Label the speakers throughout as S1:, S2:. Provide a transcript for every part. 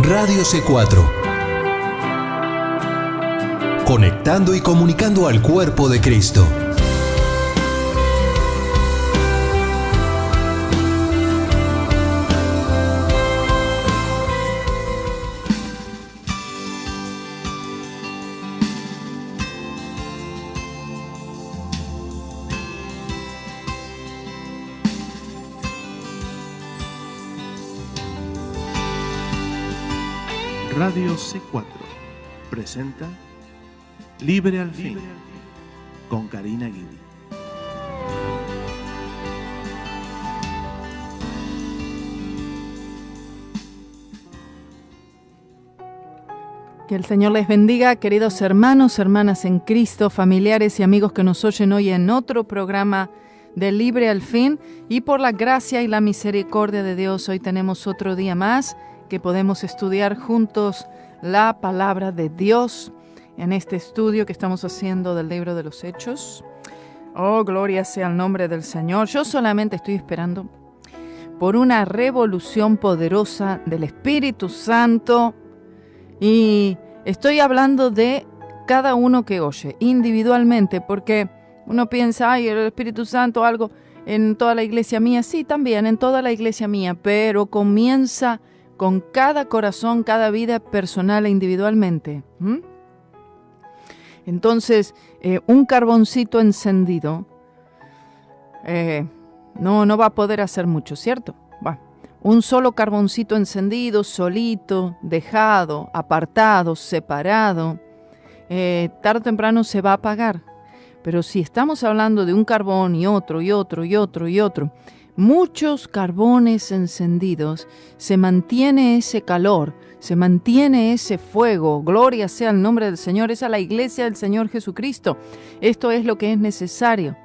S1: Radio C4. Conectando y comunicando al cuerpo de Cristo.
S2: Radio C4 presenta Libre al Fin con Karina Guidi.
S3: Que el Señor les bendiga, queridos hermanos, hermanas en Cristo, familiares y amigos que nos oyen hoy en otro programa de Libre al Fin. Y por la gracia y la misericordia de Dios, hoy tenemos otro día más que podemos estudiar juntos la palabra de Dios en este estudio que estamos haciendo del libro de los Hechos. Oh, gloria sea el nombre del Señor. Yo solamente estoy esperando por una revolución poderosa del Espíritu Santo y estoy hablando de cada uno que oye individualmente, porque uno piensa, ay, el Espíritu Santo, algo en toda la iglesia mía. Sí, también en toda la iglesia mía, pero comienza con cada corazón, cada vida personal e individualmente. Entonces, un carboncito encendido no va a poder hacer mucho, ¿cierto? Un solo carboncito encendido, solito, dejado, apartado, separado, tarde o temprano se va a apagar. Pero si estamos hablando de un carbón y otro, y otro, y otro, y otro, muchos carbones encendidos, se mantiene ese calor, se mantiene ese fuego. Gloria sea el nombre del Señor. Es a la iglesia del Señor Jesucristo. Esto es lo que es necesario.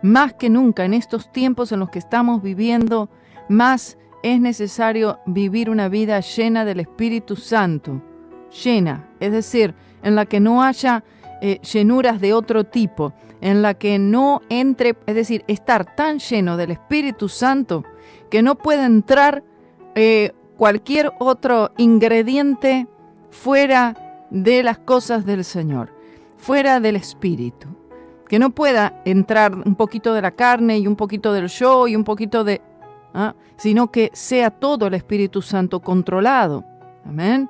S3: Más que nunca en estos tiempos en los que estamos viviendo, más es necesario vivir una vida llena del Espíritu Santo. Llena, es decir, en la que no haya llenuras de otro tipo, en la que no entre, es decir, estar tan lleno del Espíritu Santo que no pueda entrar cualquier otro ingrediente fuera de las cosas del Señor, fuera del Espíritu. Que no pueda entrar un poquito de la carne y un poquito del yo y un poquito de... sino que sea todo el Espíritu Santo controlado. Amén.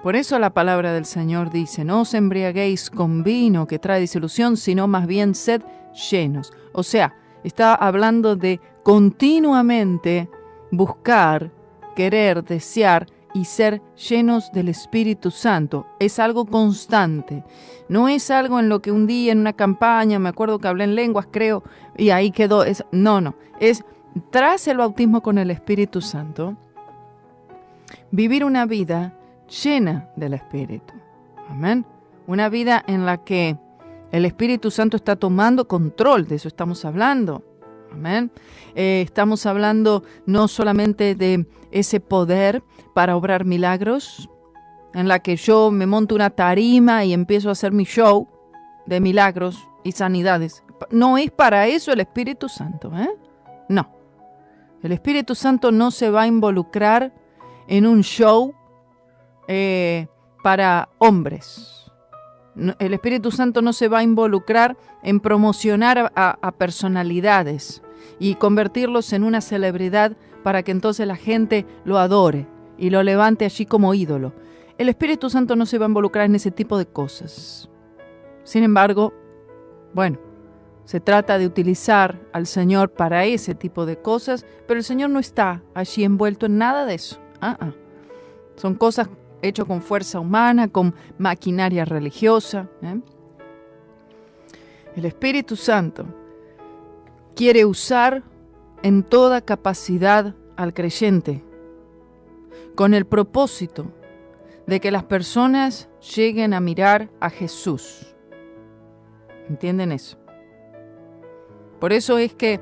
S3: Por eso la palabra del Señor dice, no os embriaguéis con vino que trae disolución, sino más bien sed llenos. O sea, está hablando de continuamente buscar, querer, desear y ser llenos del Espíritu Santo. Es algo constante. No es algo en lo que un día en una campaña, me acuerdo que hablé en lenguas, creo, y ahí quedó. No. Es tras el bautismo con el Espíritu Santo, vivir una vida llena del Espíritu. Amén. Una vida en la que el Espíritu Santo está tomando control, de eso estamos hablando. Amén. Estamos hablando no solamente de ese poder para obrar milagros, en la que yo me monto una tarima y empiezo a hacer mi show de milagros y sanidades. No es para eso el Espíritu Santo, No. El Espíritu Santo no se va a involucrar en un show para hombres. El Espíritu Santo no se va a involucrar en promocionar a personalidades y convertirlos en una celebridad para que entonces la gente lo adore y lo levante allí como ídolo. El Espíritu Santo no se va a involucrar en ese tipo de cosas. Sin embargo, se trata de utilizar al Señor para ese tipo de cosas, pero el Señor no está allí envuelto en nada de eso. Son cosas hechas con fuerza humana, con maquinaria religiosa. El Espíritu Santo quiere usar en toda capacidad al creyente, con el propósito de que las personas lleguen a mirar a Jesús. ¿Entienden eso? Por eso es que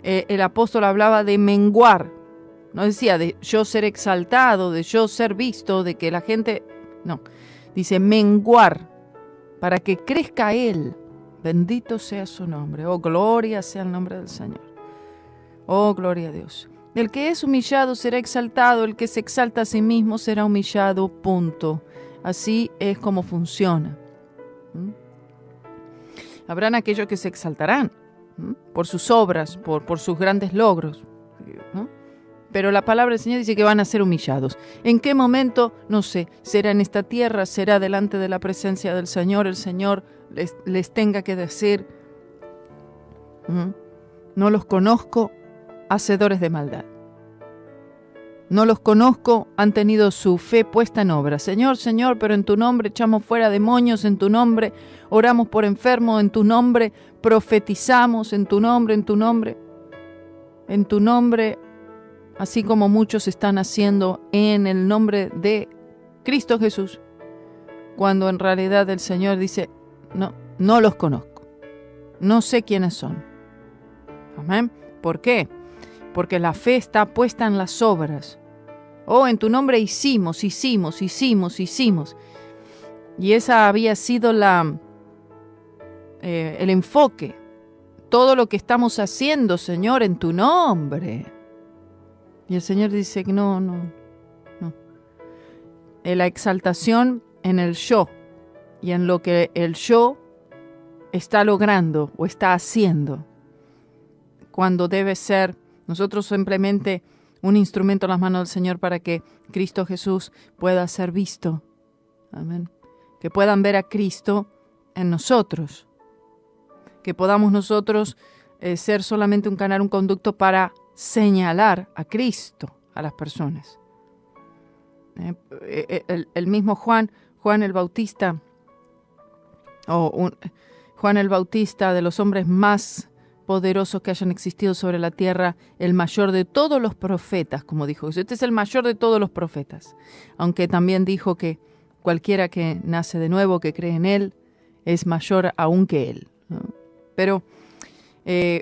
S3: el apóstol hablaba de menguar. No decía de yo ser exaltado, de yo ser visto, de que la gente... No, dice menguar para que crezca Él. Bendito sea su nombre. Oh, gloria sea el nombre del Señor. Oh, gloria a Dios. El que es humillado será exaltado, el que se exalta a sí mismo será humillado, punto. Así es como funciona. Habrán aquellos que se exaltarán por sus obras, por sus grandes logros, ¿no? Pero la palabra del Señor dice que van a ser humillados. ¿En qué momento? No sé. ¿Será en esta tierra? ¿Será delante de la presencia del Señor? El Señor les tenga que decir, no los conozco, hacedores de maldad. No los conozco, han tenido su fe puesta en obra. Señor, Señor, pero en tu nombre echamos fuera demonios, en tu nombre oramos por enfermos, en tu nombre profetizamos, en tu nombre, así como muchos están haciendo en el nombre de Cristo Jesús, cuando en realidad el Señor dice, no los conozco, no sé quiénes son. Amén. ¿Por qué? Porque la fe está puesta en las obras. Oh, en tu nombre hicimos. Y esa había sido el enfoque. Todo lo que estamos haciendo, Señor, en tu nombre. Y el Señor dice que no. La exaltación en el yo y en lo que el yo está logrando o está haciendo, cuando debe ser nosotros simplemente un instrumento en las manos del Señor para que Cristo Jesús pueda ser visto. Amén. Que puedan ver a Cristo en nosotros. Que podamos nosotros ser solamente un canal, un conducto para señalar a Cristo a las personas. El mismo Juan el Bautista, Juan el Bautista, de los hombres más poderosos que hayan existido sobre la tierra, el mayor de todos los profetas, como dijo Jesús. Este es el mayor de todos los profetas, aunque también dijo que cualquiera que nace de nuevo, que cree en Él, es mayor aún que Él, ¿no? Pero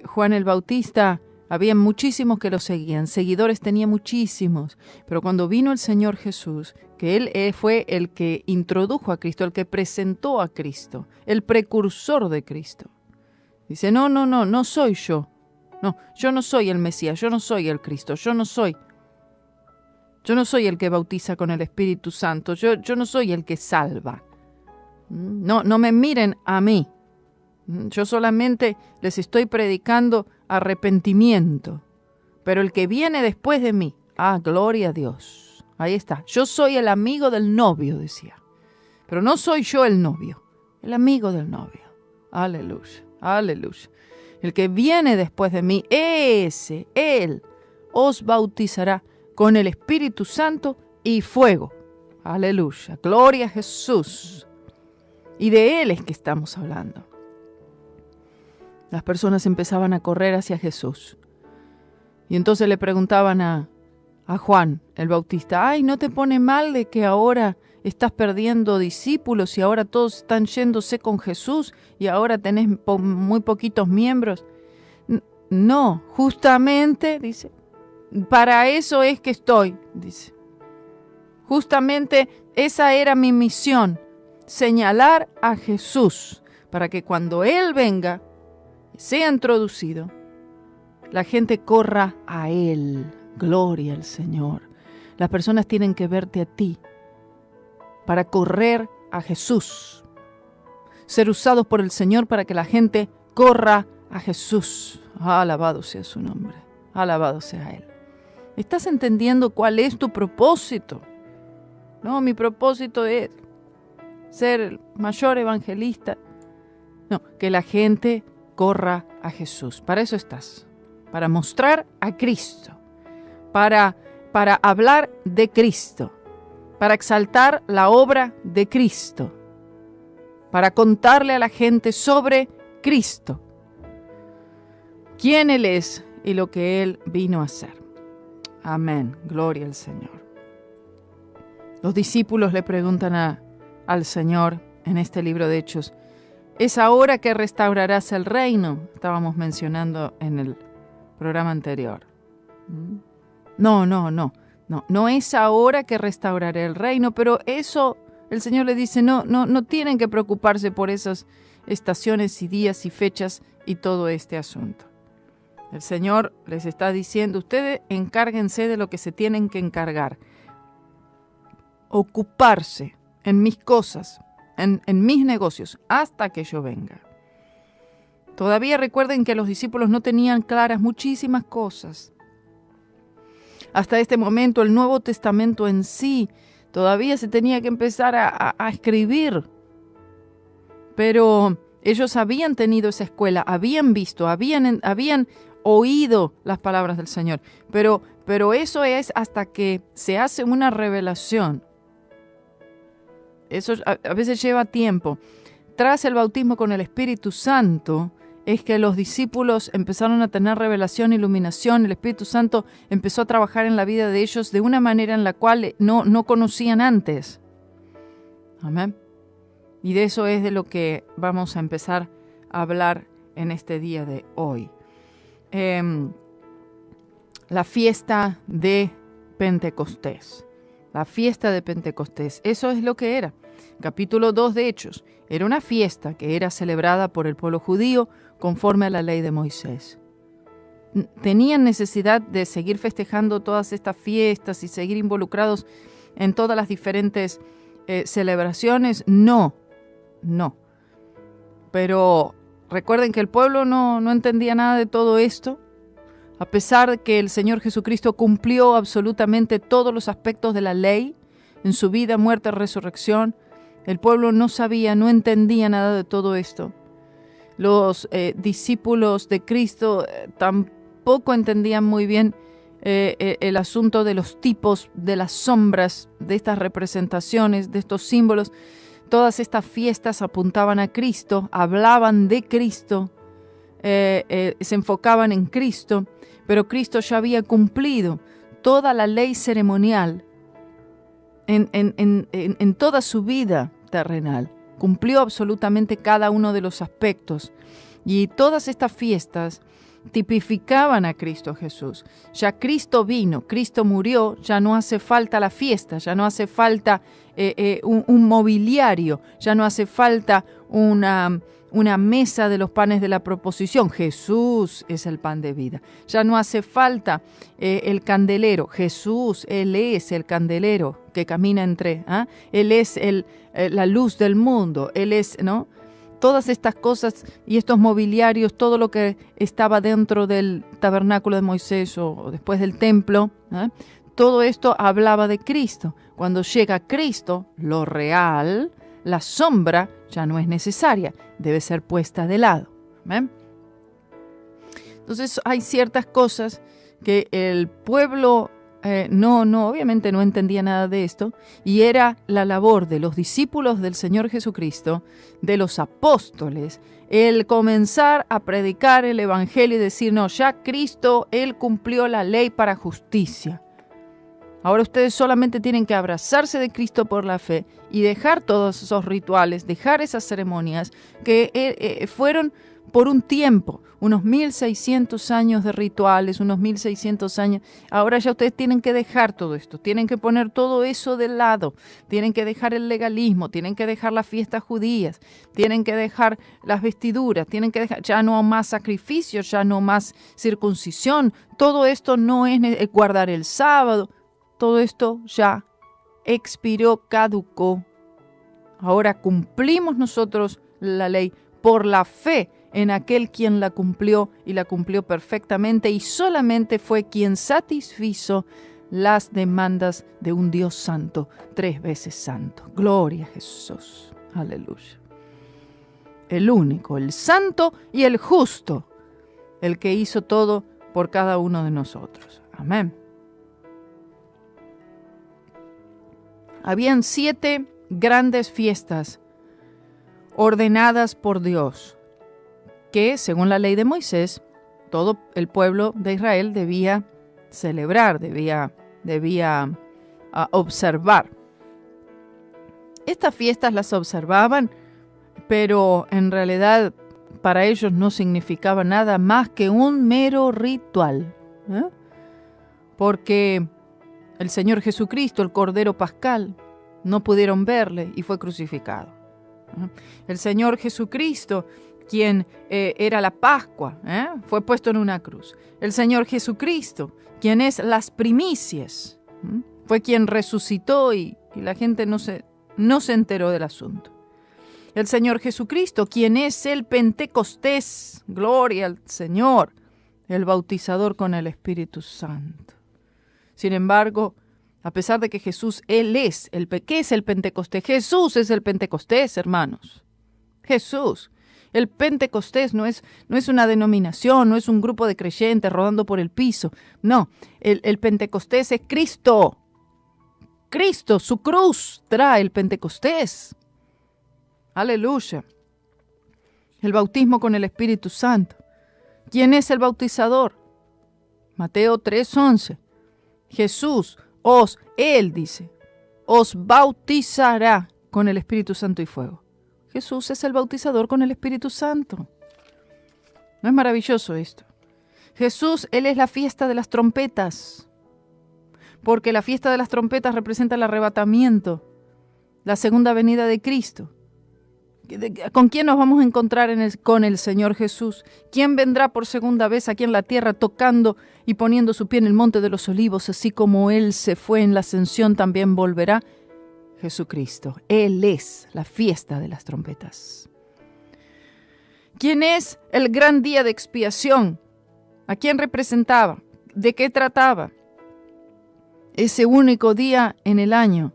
S3: Juan el Bautista, había muchísimos que lo seguían, seguidores tenía muchísimos, pero cuando vino el Señor Jesús, que Él fue el que introdujo a Cristo, el que presentó a Cristo, el precursor de Cristo. Dice, no soy yo. No, yo no soy el Mesías, yo no soy el Cristo, yo no soy el que bautiza con el Espíritu Santo, yo no soy el que salva. No me miren a mí. Yo solamente les estoy predicando arrepentimiento. Pero el que viene después de mí, gloria a Dios. Ahí está. Yo soy el amigo del novio, decía. Pero no soy yo el novio, el amigo del novio. Aleluya. Aleluya. El que viene después de mí, Él os bautizará con el Espíritu Santo y fuego. Aleluya. Gloria a Jesús. Y de Él es que estamos hablando. Las personas empezaban a correr hacia Jesús. Y entonces le preguntaban a Juan el Bautista, ¿no te pone mal de que ahora estás perdiendo discípulos y ahora todos están yéndose con Jesús y ahora tenés muy poquitos miembros? No, justamente, dice, para eso es que estoy, dice. Justamente esa era mi misión, señalar a Jesús, para que cuando Él venga, sea introducido, la gente corra a Él. Gloria al Señor. Las personas tienen que verte a ti para correr a Jesús. Ser usados por el Señor para que la gente corra a Jesús. Alabado sea su nombre. Alabado sea Él. ¿Estás entendiendo cuál es tu propósito? No, mi propósito es ser el mayor evangelista. No, que la gente corra a Jesús. Para eso estás. Para mostrar a Cristo. Para hablar de Cristo. Para exaltar la obra de Cristo. Para contarle a la gente sobre Cristo. Quién Él es y lo que Él vino a hacer. Amén. Gloria al Señor. Los discípulos le preguntan al Señor en este libro de Hechos, ¿es ahora que restaurarás el reino? Estábamos mencionando en el programa anterior. No es ahora que restauraré el reino, pero eso el Señor le dice, no tienen que preocuparse por esas estaciones y días y fechas y todo este asunto. El Señor les está diciendo, ustedes encárguense de lo que se tienen que encargar. Ocuparse en mis cosas, en mis negocios, hasta que yo venga. Todavía recuerden que los discípulos no tenían claras muchísimas cosas. Hasta este momento el Nuevo Testamento en sí todavía se tenía que empezar a escribir. Pero ellos habían tenido esa escuela, habían visto, habían oído las palabras del Señor. Pero eso es hasta que se hace una revelación. Eso a veces lleva tiempo. Tras el bautismo con el Espíritu Santo, es que los discípulos empezaron a tener revelación, iluminación. El Espíritu Santo empezó a trabajar en la vida de ellos de una manera en la cual no conocían antes. Amén. Y de eso es de lo que vamos a empezar a hablar en este día de hoy. La fiesta de Pentecostés. La fiesta de Pentecostés. Eso es lo que era. Capítulo 2 de Hechos. Era una fiesta que era celebrada por el pueblo judío conforme a la ley de Moisés. ¿Tenían necesidad de seguir festejando todas estas fiestas y seguir involucrados en todas las diferentes celebraciones? No. Pero recuerden que el pueblo no entendía nada de todo esto. A pesar de que el Señor Jesucristo cumplió absolutamente todos los aspectos de la ley en su vida, muerte, resurrección, el pueblo no sabía, no entendía nada de todo esto. Los discípulos de Cristo tampoco entendían muy bien el asunto de los tipos, de las sombras, de estas representaciones, de estos símbolos. Todas estas fiestas apuntaban a Cristo, hablaban de Cristo, se enfocaban en Cristo, pero Cristo ya había cumplido toda la ley ceremonial en toda su vida terrenal. Cumplió absolutamente cada uno de los aspectos. Y todas estas fiestas tipificaban a Cristo Jesús. Ya Cristo vino, Cristo murió, ya no hace falta la fiesta, ya no hace falta un mobiliario, ya no hace falta una mesa de los panes de la proposición. Jesús es el pan de vida. Ya no hace falta el candelero. Jesús, Él es el candelero que camina entre. Él es la luz del mundo. Él es, ¿no? Todas estas cosas y estos mobiliarios, todo lo que estaba dentro del tabernáculo de Moisés o después del templo, todo esto hablaba de Cristo. Cuando llega Cristo, lo real, la sombra ya no es necesaria, debe ser puesta de lado. ¿Ven? Entonces hay ciertas cosas que el pueblo obviamente no entendía nada de esto, y era la labor de los discípulos del Señor Jesucristo, de los apóstoles, el comenzar a predicar el Evangelio y decir, no, ya Cristo, Él cumplió la ley para justicia. Ahora ustedes solamente tienen que abrazarse de Cristo por la fe y dejar todos esos rituales, dejar esas ceremonias que fueron por un tiempo, unos 1600 años de rituales, unos 1600 años. Ahora ya ustedes tienen que dejar todo esto, tienen que poner todo eso de lado, tienen que dejar el legalismo, tienen que dejar las fiestas judías, tienen que dejar las vestiduras, tienen que dejar, ya no más sacrificios, ya no más circuncisión, todo esto no es guardar el sábado. Todo esto ya expiró, caducó. Ahora cumplimos nosotros la ley por la fe en aquel quien la cumplió y la cumplió perfectamente, y solamente fue quien satisfizo las demandas de un Dios santo, 3 veces santo. Gloria a Jesús. Aleluya. El único, el santo y el justo, el que hizo todo por cada uno de nosotros. Amén. Habían 7 grandes fiestas ordenadas por Dios, que según la ley de Moisés, todo el pueblo de Israel debía celebrar, debía observar. Estas fiestas las observaban, pero en realidad para ellos no significaba nada más que un mero ritual, porque el Señor Jesucristo, el Cordero Pascal, no pudieron verle y fue crucificado. El Señor Jesucristo quien era la Pascua, fue puesto en una cruz. El Señor Jesucristo, quien es las primicias, fue quien resucitó y la gente no se enteró del asunto. El Señor Jesucristo, quien es el Pentecostés, gloria al Señor, el bautizador con el Espíritu Santo. Sin embargo, a pesar de que Jesús, Él es ¿qué es el Pentecostés? Jesús es el Pentecostés, hermanos. Jesús. El Pentecostés no es una denominación, no es un grupo de creyentes rodando por el piso. No, el Pentecostés es Cristo. Cristo, su cruz trae el Pentecostés. Aleluya. El bautismo con el Espíritu Santo. ¿Quién es el bautizador? Mateo 3:11. Jesús, Él dice, os bautizará con el Espíritu Santo y fuego. Jesús es el bautizador con el Espíritu Santo. ¿No es maravilloso esto? Jesús, Él es la fiesta de las trompetas, porque la fiesta de las trompetas representa el arrebatamiento, la segunda venida de Cristo. ¿Con quién nos vamos a encontrar con el Señor Jesús? ¿Quién vendrá por segunda vez aquí en la tierra tocando y poniendo su pie en el monte de los olivos? Así como Él se fue en la ascensión, también volverá Jesucristo. Él es la fiesta de las trompetas. ¿Quién es el gran día de expiación? ¿A quién representaba? ¿De qué trataba? Ese único día en el año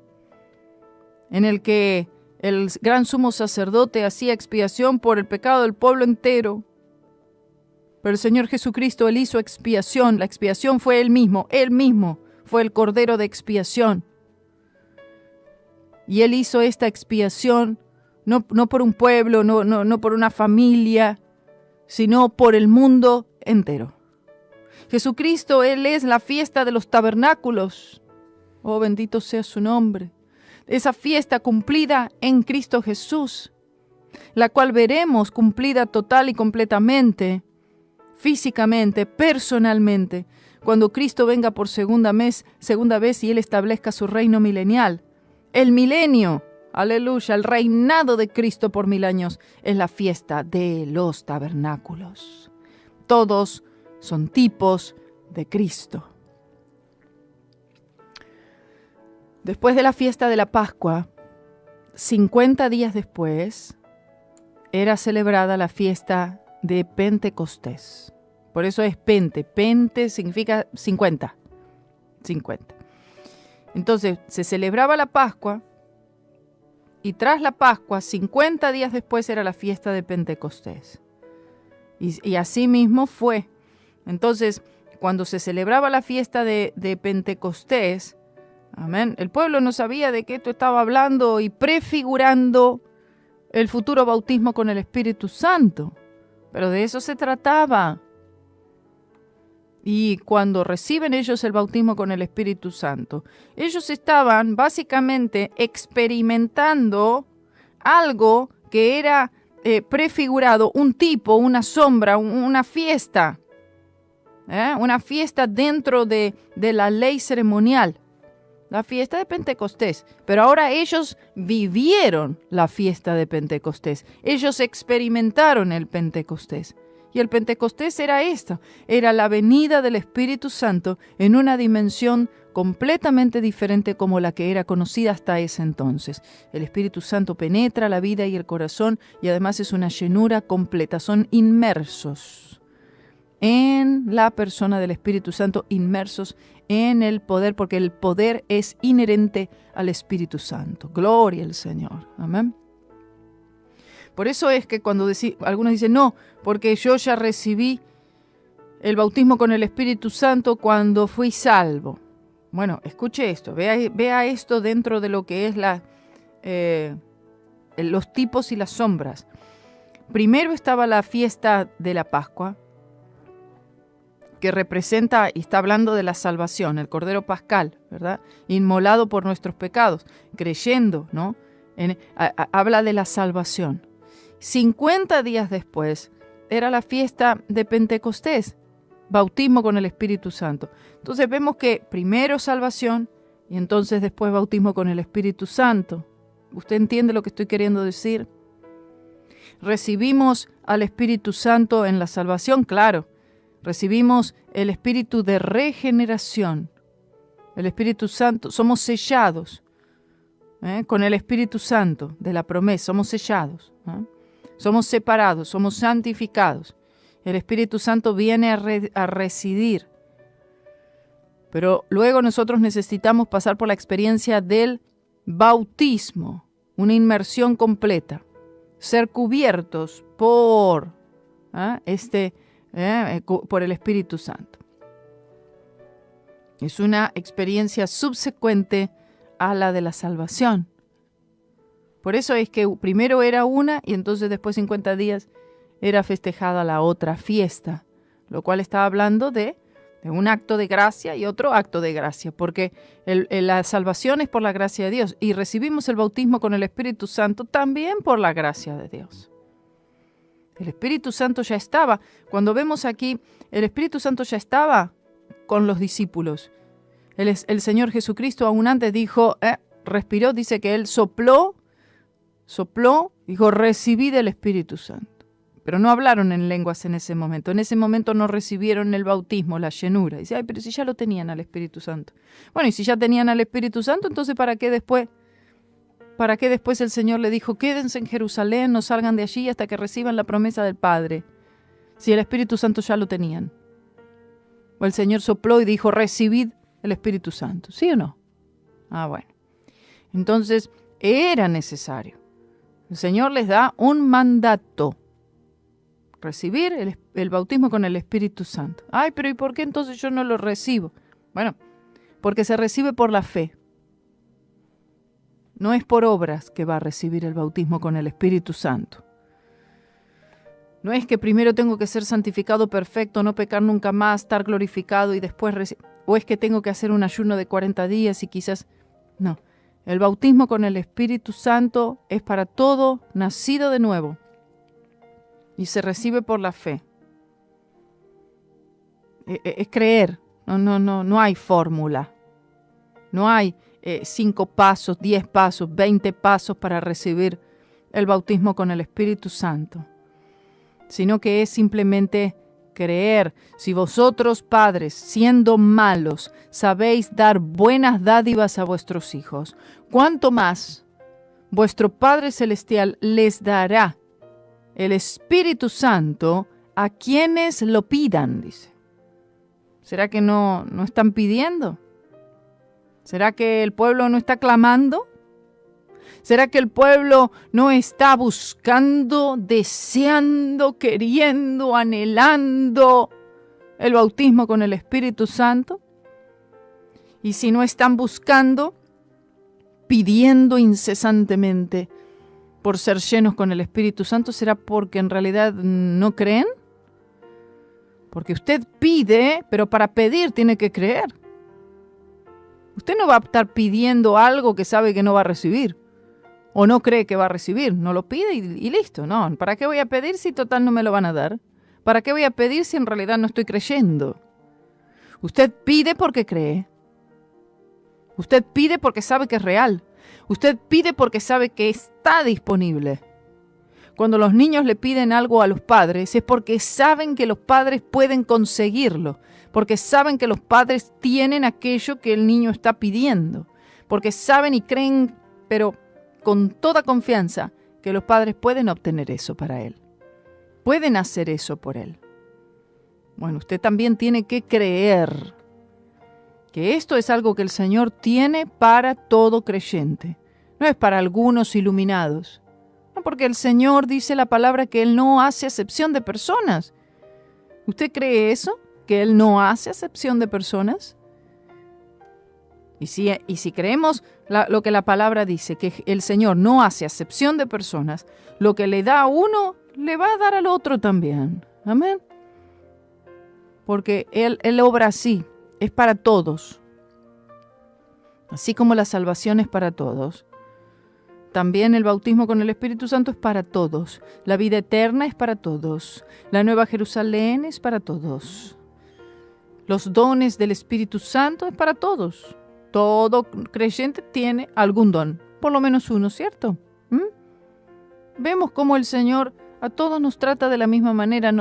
S3: en el que el gran sumo sacerdote hacía expiación por el pecado del pueblo entero. Pero el Señor Jesucristo, Él hizo expiación. La expiación fue Él mismo fue el cordero de expiación. Y Él hizo esta expiación no por un pueblo, no por una familia, sino por el mundo entero. Jesucristo, Él es la fiesta de los tabernáculos. Oh, bendito sea su nombre. Esa fiesta cumplida en Cristo Jesús, la cual veremos cumplida total y completamente, físicamente, personalmente, cuando Cristo venga por segunda vez y Él establezca su reino milenial. El milenio, aleluya, el reinado de Cristo por 1000 años es la fiesta de los tabernáculos. Todos son tipos de Cristo. Después de la fiesta de la Pascua, 50 días después, era celebrada la fiesta de Pentecostés. Por eso es Pente significa 50. Entonces, se celebraba la Pascua y tras la Pascua, 50 días después era la fiesta de Pentecostés. Y así mismo fue. Entonces, cuando se celebraba la fiesta de Pentecostés, amén, el pueblo no sabía de qué esto estaba hablando y prefigurando el futuro bautismo con el Espíritu Santo. Pero de eso se trataba. Y cuando reciben ellos el bautismo con el Espíritu Santo, ellos estaban básicamente experimentando algo que era prefigurado, un tipo, una sombra, una fiesta. Una fiesta dentro de la ley ceremonial. La fiesta de Pentecostés. Pero ahora ellos vivieron la fiesta de Pentecostés. Ellos experimentaron el Pentecostés. Y el Pentecostés era esto. Era la venida del Espíritu Santo en una dimensión completamente diferente como la que era conocida hasta ese entonces. El Espíritu Santo penetra la vida y el corazón y además es una llenura completa. Son inmersos en la persona del Espíritu Santo, inmersos en el poder, porque el poder es inherente al Espíritu Santo. Gloria al Señor. Amén. Por eso es que cuando algunos dicen, no, porque yo ya recibí el bautismo con el Espíritu Santo cuando fui salvo. Bueno, escuche esto, vea esto dentro de lo que es los tipos y las sombras. Primero estaba la fiesta de la Pascua, que representa y está hablando de la salvación, el Cordero Pascal, ¿verdad? Inmolado por nuestros pecados, creyendo, ¿no? Habla de la salvación. 50 días después era la fiesta de Pentecostés, bautismo con el Espíritu Santo. Entonces vemos que primero salvación y entonces después bautismo con el Espíritu Santo. ¿Usted entiende lo que estoy queriendo decir? Recibimos al Espíritu Santo en la salvación? Claro, recibimos el espíritu de regeneración. El Espíritu Santo, somos sellados con el Espíritu Santo de la promesa, somos sellados, somos separados, somos santificados. El Espíritu Santo viene a residir. Pero luego nosotros necesitamos pasar por la experiencia del bautismo, una inmersión completa, ser cubiertos por el Espíritu Santo. Es una experiencia subsecuente a la de la salvación. Por eso es que primero era una y entonces después 50 días era festejada la otra fiesta, lo cual estaba hablando de un acto de gracia y otro acto de gracia, porque la salvación es por la gracia de Dios y recibimos el bautismo con el Espíritu Santo también por la gracia de Dios. El Espíritu Santo ya estaba, cuando vemos aquí, el Espíritu Santo ya estaba con los discípulos. El Señor Jesucristo aún antes dijo, respiró, dice que Él sopló, dijo, recibid el Espíritu Santo. Pero no hablaron en lenguas en ese momento. En ese momento no recibieron el bautismo, la llenura. Dice, pero si ya lo tenían al Espíritu Santo. Bueno, y si ya tenían al Espíritu Santo, entonces ¿para qué después el Señor le dijo, quédense en Jerusalén, no salgan de allí hasta que reciban la promesa del Padre? Si el Espíritu Santo ya lo tenían. O el Señor sopló y dijo, recibid el Espíritu Santo. ¿Sí o no? Bueno. Entonces, era necesario. El Señor les da un mandato. Recibir el bautismo con el Espíritu Santo. Pero ¿y por qué entonces yo no lo recibo? Bueno, porque se recibe por la fe. No es por obras que va a recibir el bautismo con el Espíritu Santo. No es que primero tengo que ser santificado perfecto, no pecar nunca más, estar glorificado y después o es que tengo que hacer un ayuno de 40 días y quizás... No, el bautismo con el Espíritu Santo es para todo nacido de nuevo. Y se recibe por la fe. Es creer. No hay fórmula. No hay 5 pasos, 10 pasos, 20 pasos para recibir el bautismo con el Espíritu Santo. Sino que es simplemente creer. Si vosotros, padres, siendo malos, sabéis dar buenas dádivas a vuestros hijos, ¿cuánto más vuestro Padre Celestial les dará el Espíritu Santo a quienes lo pidan? Dice. ¿Será que no están pidiendo? ¿Será que el pueblo no está clamando? ¿Será que el pueblo no está buscando, deseando, queriendo, anhelando el bautismo con el Espíritu Santo? Y si no están buscando, pidiendo incesantemente por ser llenos con el Espíritu Santo, ¿será porque en realidad no creen? Porque usted pide, pero para pedir tiene que creer. Usted no va a estar pidiendo algo que sabe que no va a recibir, o no cree que va a recibir. No lo pide y listo. No, ¿para qué voy a pedir si total no me lo van a dar? ¿Para qué voy a pedir si en realidad no estoy creyendo? Usted pide porque cree. Usted pide porque sabe que es real. Usted pide porque sabe que está disponible. Cuando los niños le piden algo a los padres es porque saben que los padres pueden conseguirlo, porque saben que los padres tienen aquello que el niño está pidiendo, porque saben y creen, pero con toda confianza, que los padres pueden obtener eso para él. Pueden hacer eso por él. Bueno, usted también tiene que creer que esto es algo que el Señor tiene para todo creyente. No es para algunos iluminados. No, porque el Señor dice la palabra que Él no hace acepción de personas. ¿Usted cree eso? ¿Que Él no hace acepción de personas? Y si creemos lo que la palabra dice, que el Señor no hace acepción de personas, lo que le da a uno, le va a dar al otro también. Amén. Porque Él obra así. Es para todos. Así como la salvación es para todos, también el bautismo con el Espíritu Santo es para todos. La vida eterna es para todos. La Nueva Jerusalén es para todos. Los dones del Espíritu Santo es para todos. Todo creyente tiene algún don, por lo menos uno, ¿cierto? Vemos cómo el Señor A todos nos trata de la misma manera,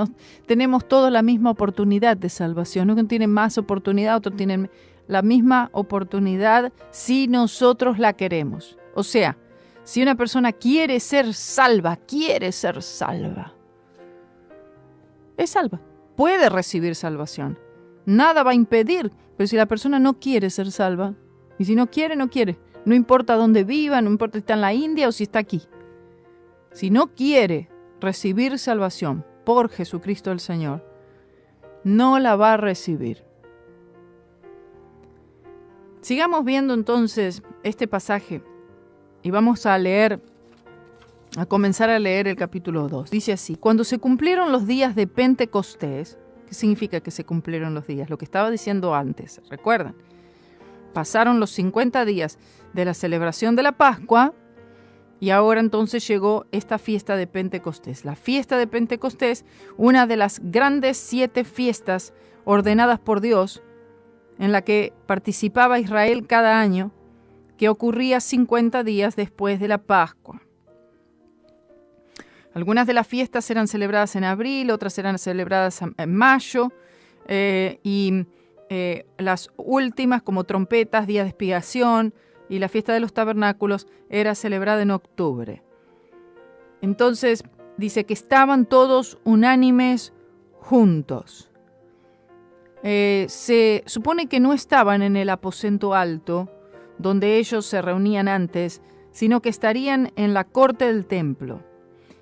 S3: tenemos todos la misma oportunidad de salvación. Uno tiene más oportunidad, otros tienen la misma oportunidad si nosotros la queremos. O sea, si una persona quiere ser salva, es salva, puede recibir salvación. Nada va a impedir, pero si la persona no quiere ser salva, y si no quiere, no quiere. No importa dónde viva, no importa si está en la India o si está aquí. Si no quiere recibir salvación por Jesucristo el Señor, no la va a recibir. Sigamos viendo entonces este pasaje y vamos a comenzar a leer el capítulo 2. Dice así: cuando se cumplieron los días de Pentecostés, ¿qué significa que se cumplieron los días? Lo que estaba diciendo antes, ¿recuerdan? Pasaron los 50 días de la celebración de la Pascua y ahora entonces llegó esta fiesta de Pentecostés. La fiesta de Pentecostés, una de las grandes 7 fiestas ordenadas por Dios en la que participaba Israel cada año, que ocurría 50 días después de la Pascua. Algunas de las fiestas eran celebradas en abril, otras eran celebradas en mayo, las últimas, como trompetas, día de expiación y la fiesta de los tabernáculos, era celebrada en octubre. Entonces dice que estaban todos unánimes juntos. Se supone que no estaban en el aposento alto, donde ellos se reunían antes, sino que estarían en la corte del templo.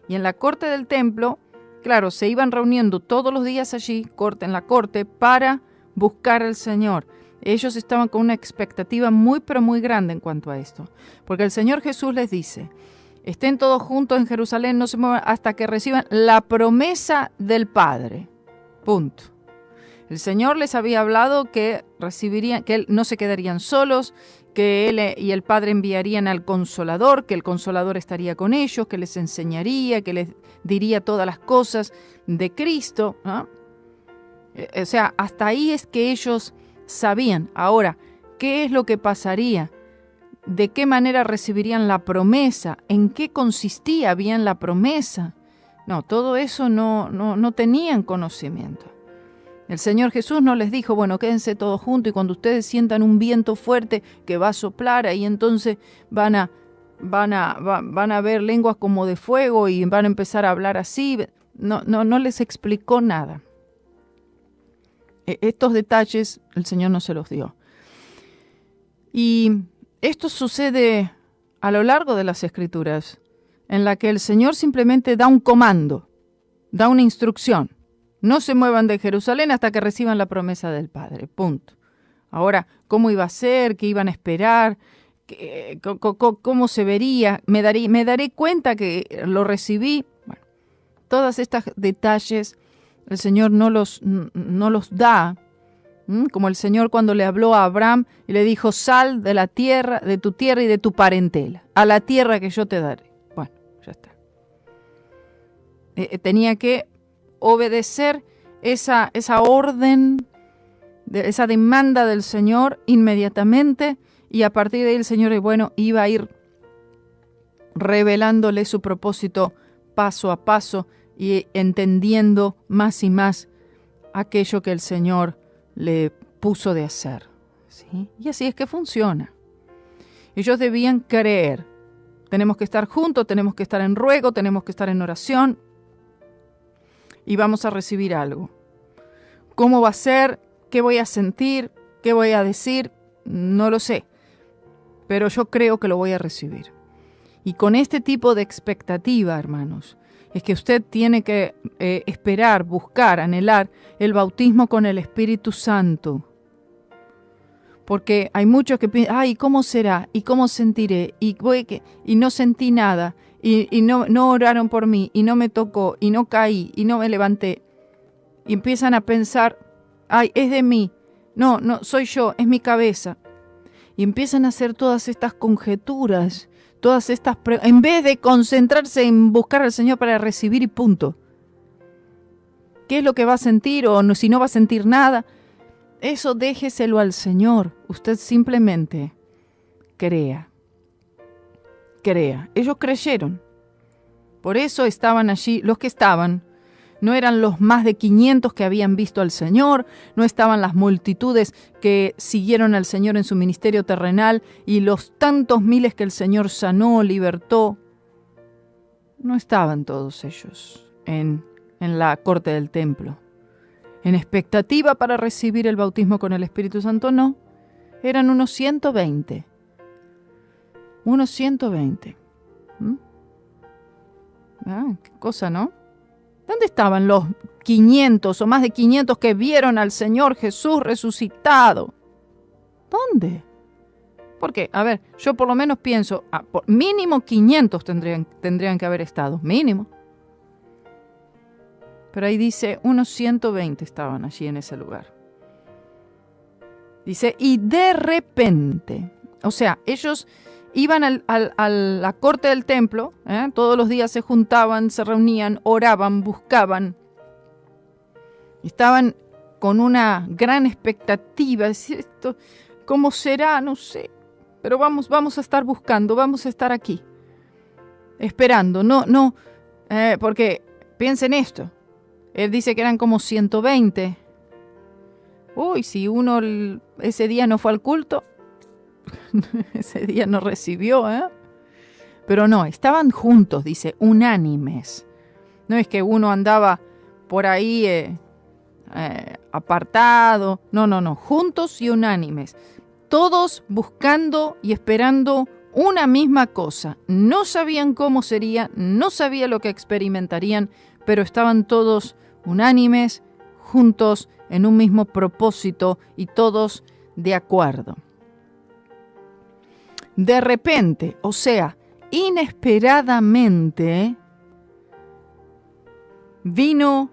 S3: Y en la corte del templo, claro, se iban reuniendo todos los días allí, en la corte, para buscar al Señor. Ellos estaban con una expectativa muy, pero muy grande en cuanto a esto. Porque el Señor Jesús les dice: estén todos juntos en Jerusalén, no se muevan hasta que reciban la promesa del Padre. Punto. El Señor les había hablado que no se quedarían solos, que Él y el Padre enviarían al Consolador, que el Consolador estaría con ellos, que les enseñaría, que les diría todas las cosas de Cristo, ¿no? O sea, hasta ahí es que ellos sabían. Ahora, ¿qué es lo que pasaría? ¿De qué manera recibirían la promesa? ¿En qué consistía bien la promesa? No, todo eso no tenían conocimiento. El Señor Jesús no les dijo: bueno, quédense todos juntos y cuando ustedes sientan un viento fuerte que va a soplar, ahí entonces van a ver lenguas como de fuego y van a empezar a hablar así. No les explicó nada. Estos detalles el Señor no se los dio. Y esto sucede a lo largo de las Escrituras, en la que el Señor simplemente da un comando, da una instrucción. No se muevan de Jerusalén hasta que reciban la promesa del Padre. Punto. Ahora, ¿cómo iba a ser? ¿Qué iban a esperar? ¿Cómo se vería? ¿Me daré cuenta que lo recibí? Bueno, todos estos detalles el Señor no los da. Como el Señor cuando le habló a Abraham y le dijo: sal de la tierra, de tu tierra y de tu parentela, a la tierra que yo te daré. Bueno, ya está. Tenía que obedecer esa orden, esa demanda del Señor inmediatamente, y a partir de ahí el Señor, iba a ir revelándole su propósito paso a paso y entendiendo más y más aquello que el Señor le puso de hacer, ¿sí? Y así es que funciona. Ellos debían creer. Tenemos que estar juntos, tenemos que estar en ruego, tenemos que estar en oración, y vamos a recibir algo. ¿Cómo va a ser? ¿Qué voy a sentir? ¿Qué voy a decir? No lo sé, pero yo creo que lo voy a recibir. Y con este tipo de expectativa, hermanos, es que usted tiene que esperar, buscar, anhelar el bautismo con el Espíritu Santo. Porque hay muchos que piensan: ay, ¿cómo será? ¿Y cómo sentiré? Y no sentí nada. Y no oraron por mí, y no me tocó, y no caí, y no me levanté. Y empiezan a pensar: ay, es de mí. No, soy yo, es mi cabeza. Y empiezan a hacer todas estas conjeturas, todas estas en vez de concentrarse en buscar al Señor para recibir y punto. ¿Qué es lo que va a sentir? O no, si no va a sentir nada. Eso déjeselo al Señor. Usted simplemente crea. Ellos creyeron, Por eso estaban allí los que estaban. No eran los más de 500 que habían visto al Señor, no estaban las multitudes que siguieron al Señor en su ministerio terrenal y los tantos miles que el Señor sanó, libertó. No estaban todos ellos en la corte del templo. En expectativa para recibir el bautismo con el Espíritu Santo, no. Eran unos 120. Unos 120. Qué cosa, ¿no? ¿Dónde estaban los 500 o más de 500 que vieron al Señor Jesús resucitado? ¿Dónde? Porque, a ver, yo por lo menos pienso, mínimo 500 tendrían que haber estado, mínimo. Pero ahí dice, unos 120 estaban allí en ese lugar. Dice, y de repente, o sea, ellos iban a la corte del templo, todos los días se juntaban, se reunían, oraban, buscaban. Estaban con una gran expectativa, decir, esto, ¿cómo será? No sé, pero vamos a estar buscando, vamos a estar aquí, esperando. Porque piensen esto, él dice que eran como 120. Uy, si uno ese día no fue al culto, ese día no recibió, Pero no, estaban juntos, dice, unánimes. No es que uno andaba por ahí apartado. No, juntos y unánimes. Todos buscando y esperando una misma cosa. No sabían cómo sería, no sabían lo que experimentarían, pero estaban todos unánimes, juntos, en un mismo propósito y todos de acuerdo. De repente, o sea, inesperadamente, vino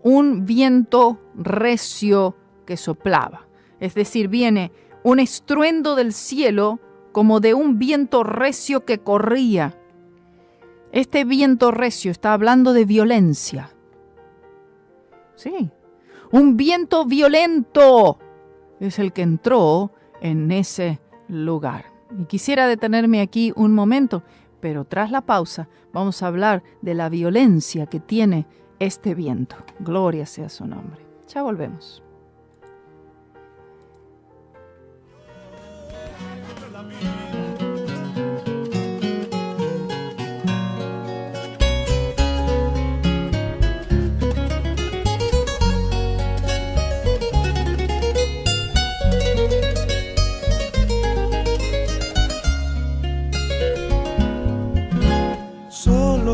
S3: un viento recio que soplaba. Es decir, viene un estruendo del cielo como de un viento recio que corría. Este viento recio está hablando de violencia. Sí, un viento violento es el que entró en ese lugar. Y quisiera detenerme aquí un momento, pero tras la pausa vamos a hablar de la violencia que tiene este viento. Gloria sea su nombre. Ya volvemos.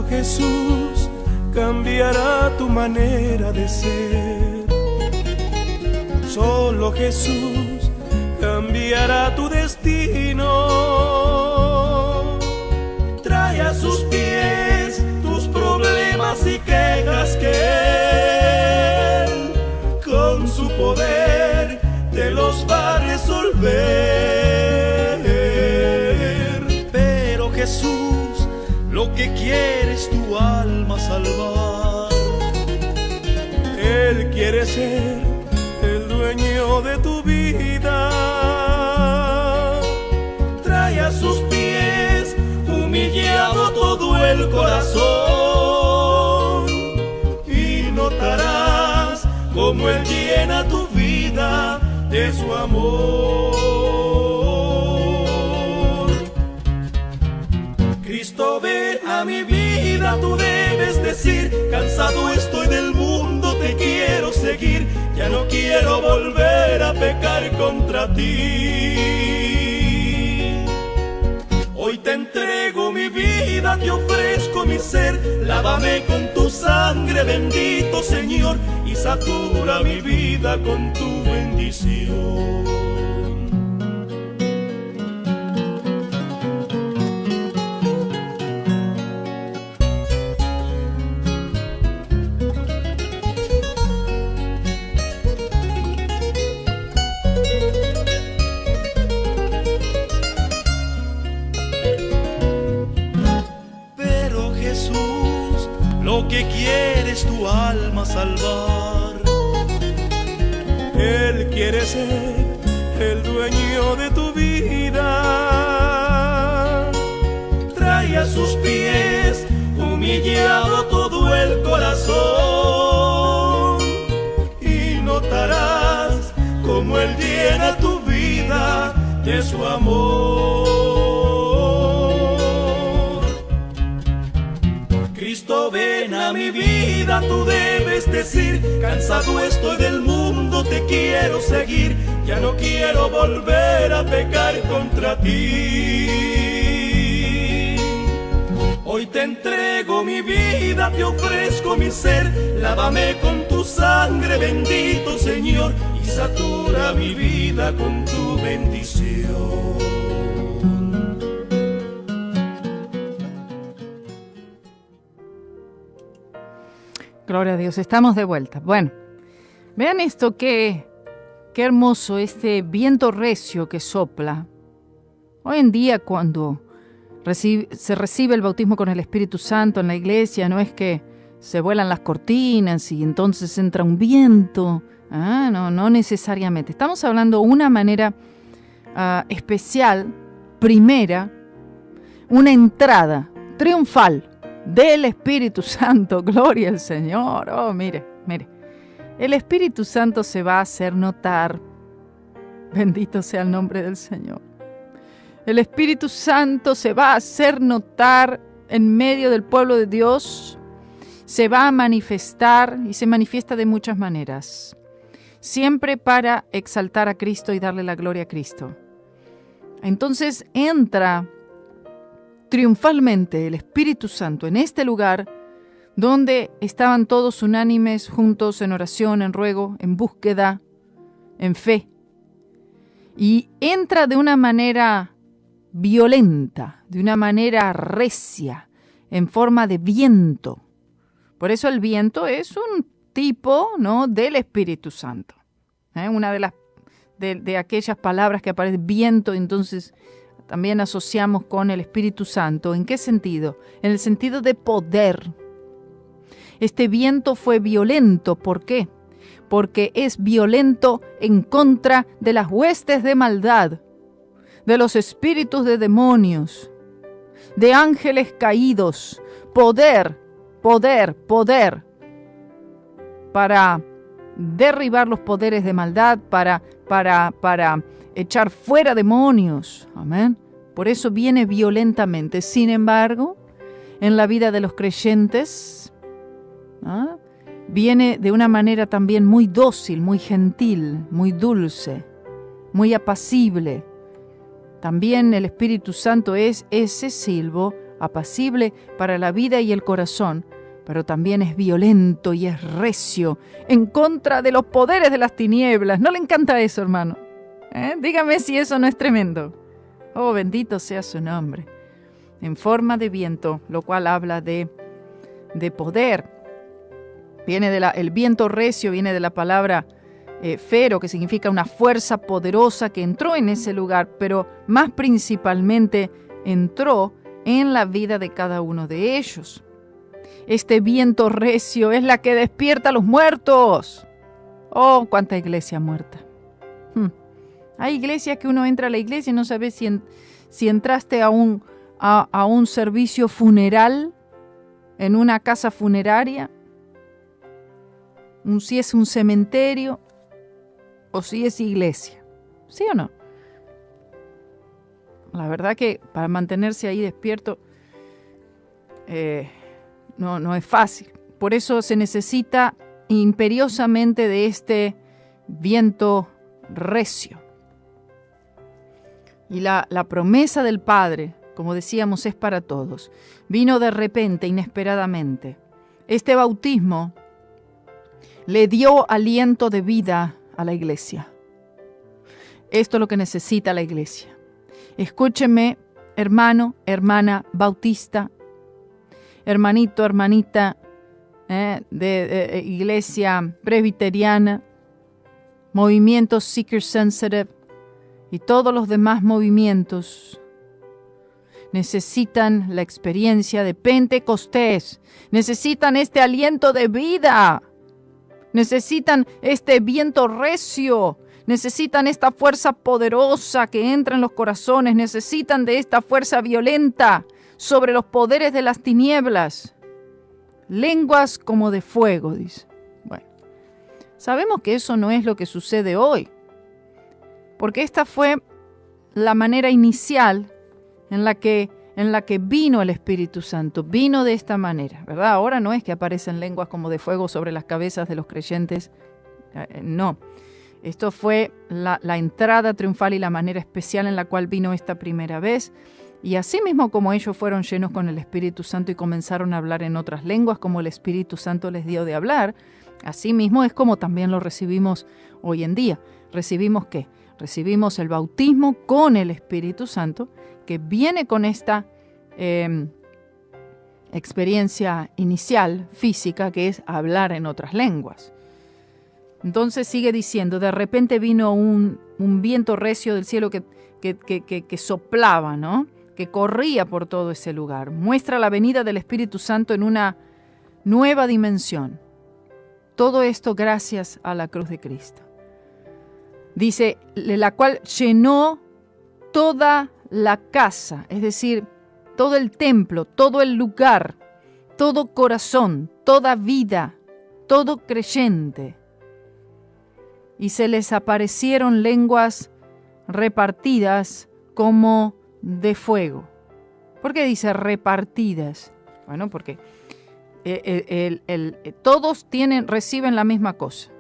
S4: Jesús cambiará tu manera de ser. Solo Jesús cambiará tu destino. Trae a sus pies tus problemas y quejas que Él con su poder te los va a resolver. Pero Jesús lo que quiere es tu alma salvar. Él quiere ser el dueño de tu vida. Trae a sus pies humillado todo el corazón y notarás cómo Él llena tu vida de su amor. Cristo, ven a mi vida, tú debes decir, cansado estoy del mundo, te quiero seguir, ya no quiero volver a pecar contra ti. Hoy te entrego mi vida, te ofrezco mi ser, lávame con tu sangre, bendito Señor, y satura mi vida con tu bendición. Lo que quiere es tu alma salvar. Él quiere ser el dueño de tu vida. Trae a sus pies humillado humillado todo el corazón, y notarás cómo Él llena tu vida de su amor. Cristo, ven a mi vida, tú debes decir, cansado estoy del mundo, te quiero seguir, ya no quiero volver a pecar contra ti. Hoy te entrego mi vida, te ofrezco mi ser, lávame con tu sangre, bendito Señor, y satura mi vida con tu bendición.
S3: Gloria a Dios, estamos de vuelta. Bueno, vean esto, qué hermoso este viento recio que sopla. Hoy en día, cuando se recibe el bautismo con el Espíritu Santo en la iglesia, no es que se vuelan las cortinas y entonces entra un viento. No necesariamente. Estamos hablando de una manera especial, primera, una entrada triunfal del Espíritu Santo. Gloria al Señor. Oh, mire. El Espíritu Santo se va a hacer notar. Bendito sea el nombre del Señor. El Espíritu Santo se va a hacer notar en medio del pueblo de Dios. Se va a manifestar y se manifiesta de muchas maneras. Siempre para exaltar a Cristo y darle la gloria a Cristo. Entonces entra triunfalmente el Espíritu Santo en este lugar donde estaban todos unánimes, juntos en oración, en ruego, en búsqueda, en fe. Y entra de una manera violenta, de una manera recia, en forma de viento. Por eso el viento es un tipo, ¿no?, del Espíritu Santo. Una de aquellas palabras que aparece viento, entonces también asociamos con el Espíritu Santo. ¿En qué sentido? En el sentido de poder. Este viento fue violento. ¿Por qué? Porque es violento en contra de las huestes de maldad, de los espíritus de demonios, de ángeles caídos. Poder para derribar los poderes de maldad, para echar fuera demonios. Amén. Por eso viene violentamente. Sin embargo, en la vida de los creyentes, viene de una manera también muy dócil, muy gentil, muy dulce, muy apacible. También el Espíritu Santo es ese silbo apacible para la vida y el corazón, pero también es violento y es recio en contra de los poderes de las tinieblas. ¿No le encanta eso, hermano? Dígame si eso no es tremendo. Oh, bendito sea su nombre. En forma de viento, lo cual habla de poder. El viento recio viene de la palabra fero, que significa una fuerza poderosa que entró en ese lugar, pero más principalmente entró en la vida de cada uno de ellos. Este viento recio es la que despierta a los muertos. Oh, cuánta iglesia muerta. Hay iglesias que uno entra a la iglesia y no sabe si entraste a un servicio funeral, en una casa funeraria, si es un cementerio o si es iglesia. ¿Sí o no? La verdad que para mantenerse ahí despierto no es fácil. Por eso se necesita imperiosamente de este viento recio. Y la promesa del Padre, como decíamos, es para todos. Vino de repente, inesperadamente. Este bautismo le dio aliento de vida a la iglesia. Esto es lo que necesita la iglesia. Escúcheme, hermano, hermana bautista, hermanito, hermanita de iglesia presbiteriana, movimiento Seeker Sensitive y todos los demás movimientos. Necesitan la experiencia de Pentecostés. Necesitan este aliento de vida. Necesitan este viento recio. Necesitan esta fuerza poderosa que entra en los corazones. Necesitan de esta fuerza violenta sobre los poderes de las tinieblas. lenguas como de fuego, dice. Bueno, sabemos que eso no es lo que sucede hoy, porque esta fue la manera inicial en la que vino el Espíritu Santo, vino de esta manera, ¿verdad? Ahora no es que aparecen lenguas como de fuego sobre las cabezas de los creyentes, no. Esto fue la entrada triunfal y la manera especial en la cual vino esta primera vez. Y así mismo como ellos fueron llenos con el Espíritu Santo y comenzaron a hablar en otras lenguas, como el Espíritu Santo les dio de hablar, así mismo es como también lo recibimos hoy en día. ¿Recibimos qué? Recibimos el bautismo con el Espíritu Santo, que viene con esta experiencia inicial, física, que es hablar en otras lenguas. Entonces sigue diciendo, de repente vino un viento recio del cielo que soplaba, ¿no? Que corría por todo ese lugar. Muestra la venida del Espíritu Santo en una nueva dimensión. Todo esto gracias a la cruz de Cristo. Dice, la cual llenó toda la casa, es decir, todo el templo, todo el lugar, todo corazón, toda vida, todo creyente. Y se les aparecieron lenguas repartidas como de fuego. ¿Por qué dice repartidas? Bueno, porque todos reciben la misma cosa.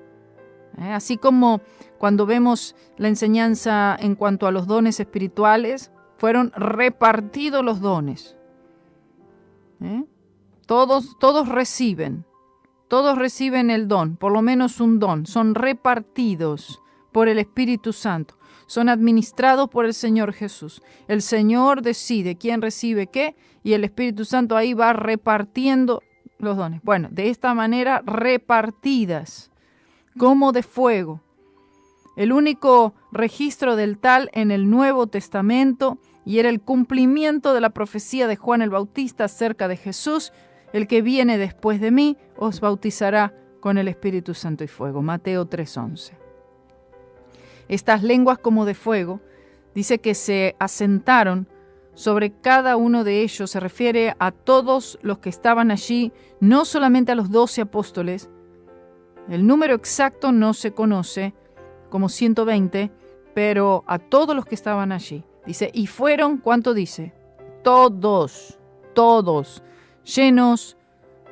S3: Así como cuando vemos la enseñanza en cuanto a los dones espirituales, fueron repartidos los dones. Todos reciben el don, por lo menos un don. Son repartidos por el Espíritu Santo. Son administrados por el Señor Jesús. El Señor decide quién recibe qué y el Espíritu Santo ahí va repartiendo los dones. Bueno, de esta manera repartidas, como de fuego. El único registro del tal en el Nuevo Testamento, y era el cumplimiento de la profecía de Juan el Bautista acerca de Jesús: el que viene después de mí os bautizará con el Espíritu Santo y fuego. Mateo 3:11. Estas lenguas como de fuego, dice que se asentaron sobre cada uno de ellos. Se refiere a todos los que estaban allí, no solamente a los 12 apóstoles. El número exacto no se conoce, como 120, pero a todos los que estaban allí. Dice, y fueron, ¿cuánto dice? Todos, llenos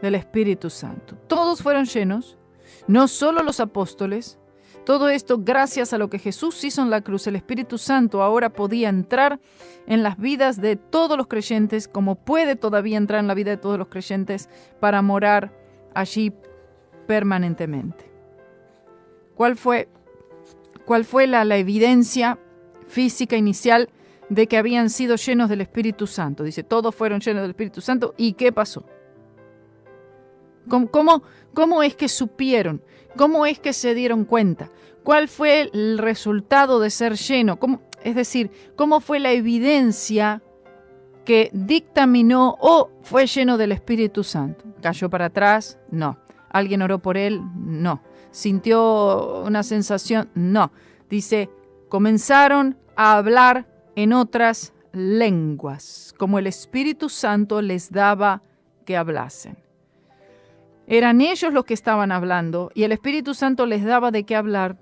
S3: del Espíritu Santo. Todos fueron llenos, no solo los apóstoles. Todo esto gracias a lo que Jesús hizo en la cruz. El Espíritu Santo ahora podía entrar en las vidas de todos los creyentes, como puede todavía entrar en la vida de todos los creyentes, para morar allí permanentemente. ¿Cuál fue la evidencia física inicial de que habían sido llenos del Espíritu Santo? Dice, todos fueron llenos del Espíritu Santo. ¿Y qué pasó? ¿Cómo es que supieron? ¿Cómo es que se dieron cuenta? ¿Cuál fue el resultado de ser lleno? Es decir, ¿cómo fue la evidencia que dictaminó fue lleno del Espíritu Santo? ¿Cayó para atrás? No. ¿Alguien oró por él? No. ¿Sintió una sensación? No. Dice, comenzaron a hablar en otras lenguas, como el Espíritu Santo les daba que hablasen. Eran ellos los que estaban hablando y el Espíritu Santo les daba de qué hablar.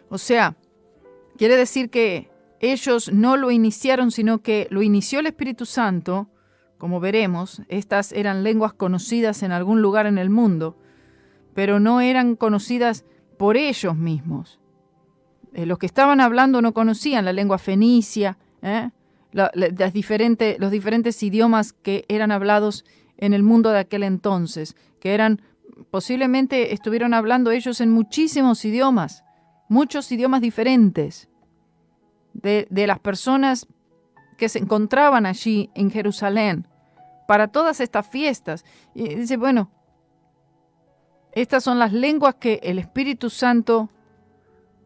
S3: O sea, quiere decir que ellos no lo iniciaron, sino que lo inició el Espíritu Santo. Como veremos, estas eran lenguas conocidas en algún lugar en el mundo, pero no eran conocidas por ellos mismos. Los que estaban hablando no conocían la lengua fenicia, los diferentes idiomas que eran hablados en el mundo de aquel entonces, que posiblemente estuvieron hablando ellos en muchísimos idiomas, muchos idiomas diferentes, de las personas que se encontraban allí en Jerusalén para todas estas fiestas. Y dice, bueno, estas son las lenguas que el Espíritu Santo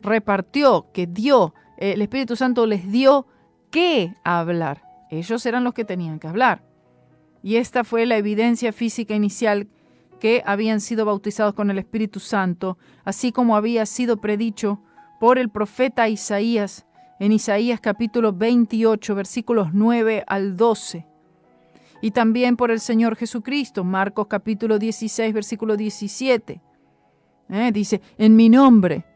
S3: repartió, que dio. El Espíritu Santo les dio que hablar. Ellos eran los que tenían que hablar. Y esta fue la evidencia física inicial, que habían sido bautizados con el Espíritu Santo, así como había sido predicho por el profeta Isaías, en Isaías capítulo 28, versículos 9 al 12. y también por el Señor Jesucristo. Marcos capítulo 16, versículo 17. Dice, en mi nombre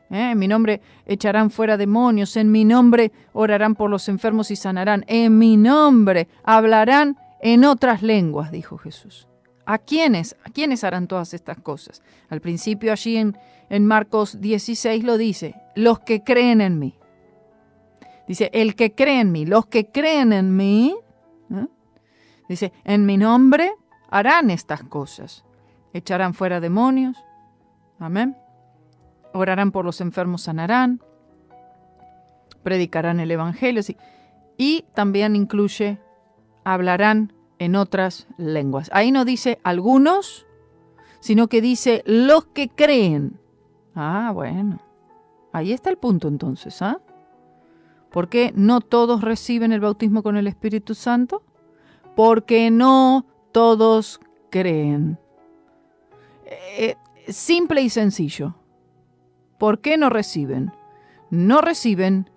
S3: echarán fuera demonios, en mi nombre orarán por los enfermos y sanarán, en mi nombre hablarán en otras lenguas, dijo Jesús. ¿A quiénes harán todas estas cosas? Al principio allí en Marcos 16 lo dice, los que creen en mí. Dice, el que cree en mí, los que creen en mí, dice, en mi nombre harán estas cosas. Echarán fuera demonios, amén. Orarán por los enfermos, sanarán, predicarán el evangelio, sí. Y también incluye, hablarán en otras lenguas. Ahí no dice algunos, sino que dice los que creen. Bueno, ahí está el punto entonces, ¿Por qué no todos reciben el bautismo con el Espíritu Santo? Porque no todos creen. Simple y sencillo. ¿Por qué no reciben? No reciben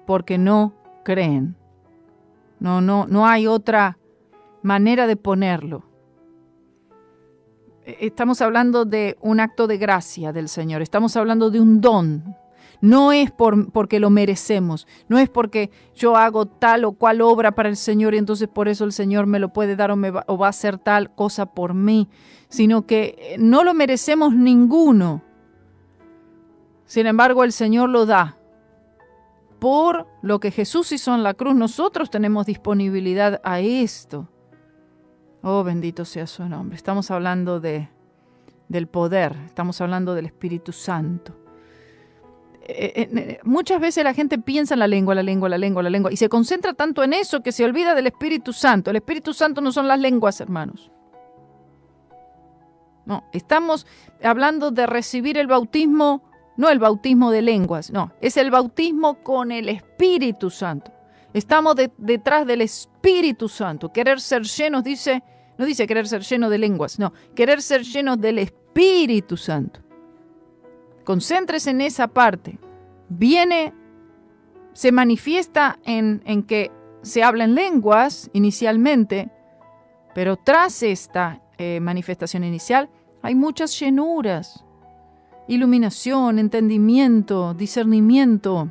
S3: porque no creen. No hay otra manera de ponerlo. Estamos hablando de un acto de gracia del Señor. Estamos hablando de un don. No es porque lo merecemos. No es porque yo hago tal o cual obra para el Señor y entonces por eso el Señor me lo puede dar o va a hacer tal cosa por mí. Sino que no lo merecemos ninguno. Sin embargo, el Señor lo da. Por lo que Jesús hizo en la cruz, nosotros tenemos disponibilidad a esto. Oh, bendito sea su nombre. Estamos hablando del poder, estamos hablando del Espíritu Santo. Muchas veces la gente piensa en la lengua, y se concentra tanto en eso que se olvida del Espíritu Santo. El Espíritu Santo no son las lenguas, hermanos. No, estamos hablando de recibir el bautismo, no el bautismo de lenguas, no, es el bautismo con el Espíritu Santo. Estamos detrás del Espíritu Santo. Querer ser llenos, no dice querer ser llenos de lenguas, no, querer ser llenos del Espíritu Santo. Concéntrese en esa parte. Se manifiesta en que se habla en lenguas inicialmente, pero tras esta manifestación inicial hay muchas llenuras, iluminación, entendimiento, discernimiento,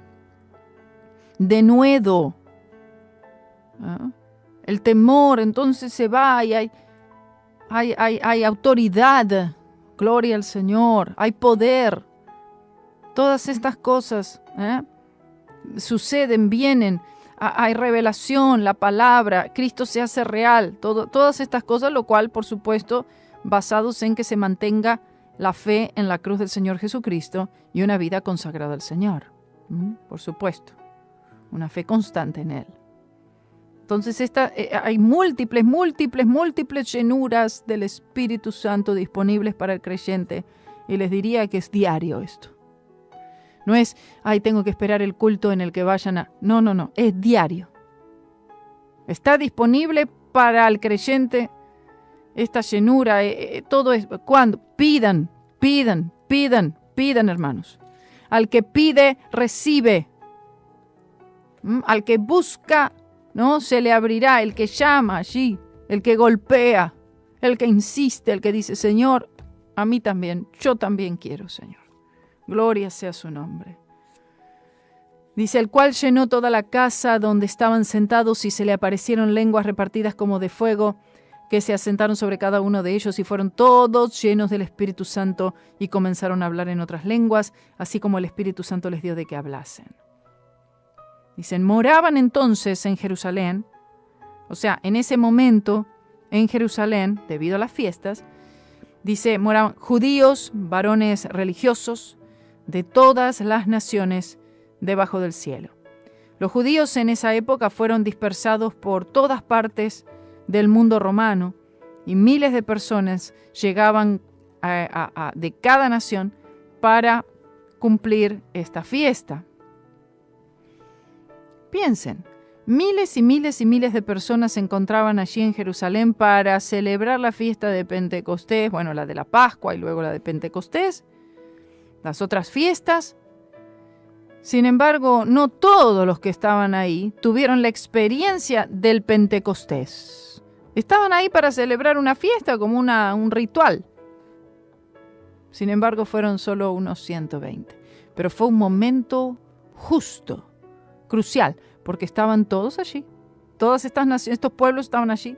S3: denuedo. El temor entonces se va y hay autoridad, gloria al Señor, hay poder. Todas estas cosas suceden, vienen, hay revelación, la palabra, Cristo se hace real, todas estas cosas, lo cual, por supuesto, basados en que se mantenga la fe en la cruz del Señor Jesucristo y una vida consagrada al Señor. Por supuesto, una fe constante en Él. Entonces hay múltiples llenuras del Espíritu Santo disponibles para el creyente y les diría que es diario esto. No es, tengo que esperar el culto en el que vayan a... No, es diario. Está disponible para el creyente esta llenura, todo es... ¿Cuándo? Pidan, hermanos. Al que pide, recibe. Al que busca, ¿no? Se le abrirá. El que llama allí, el que golpea, el que insiste, el que dice, Señor, a mí también, yo también quiero, Señor. Gloria sea su nombre. Dice, el cual llenó toda la casa donde estaban sentados y se le aparecieron lenguas repartidas como de fuego, que se asentaron sobre cada uno de ellos y fueron todos llenos del Espíritu Santo y comenzaron a hablar en otras lenguas, así como el Espíritu Santo les dio de que hablasen. Dicen, moraban entonces en Jerusalén, o sea, en ese momento en Jerusalén, debido a las fiestas, dice, moraban judíos, varones religiosos, de todas las naciones debajo del cielo. Los judíos en esa época fueron dispersados por todas partes del mundo romano y miles de personas llegaban de cada nación para cumplir esta fiesta. Piensen, miles y miles de personas se encontraban allí en Jerusalén para celebrar la fiesta de Pentecostés, bueno, la de la Pascua y luego la de Pentecostés, las otras fiestas. Sin embargo, no todos los que estaban ahí tuvieron la experiencia del Pentecostés. Estaban ahí para celebrar una fiesta, como un ritual. Sin embargo, fueron solo unos 120. Pero fue un momento justo, crucial, porque estaban todos allí. Todas estas naciones, estos pueblos estaban allí.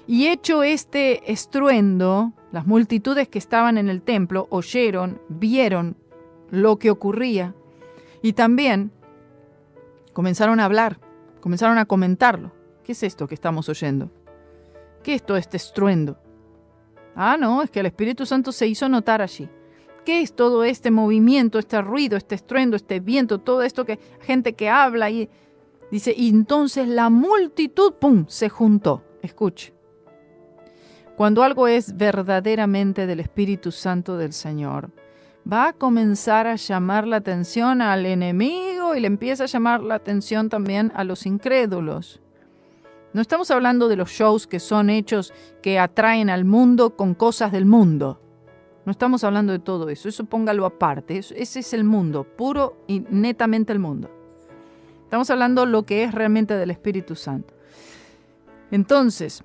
S3: Y hecho este estruendo, las multitudes que estaban en el templo oyeron, vieron lo que ocurría y también comenzaron a hablar, comenzaron a comentarlo. ¿Qué es esto que estamos oyendo? ¿Qué es todo este estruendo? Ah, no, es que el Espíritu Santo se hizo notar allí. ¿Qué es todo este movimiento, este ruido, este estruendo, este viento, todo esto que gente que habla? Y dice, y entonces la multitud, ¡pum!, se juntó. Escuche. Cuando algo es verdaderamente del Espíritu Santo del Señor, va a comenzar a llamar la atención al enemigo y le empieza a llamar la atención también a los incrédulos. No estamos hablando de los shows que son hechos que atraen al mundo con cosas del mundo. No estamos hablando de todo eso. Eso póngalo aparte. Ese es el mundo, puro y netamente el mundo. Estamos hablando de lo que es realmente del Espíritu Santo. Entonces,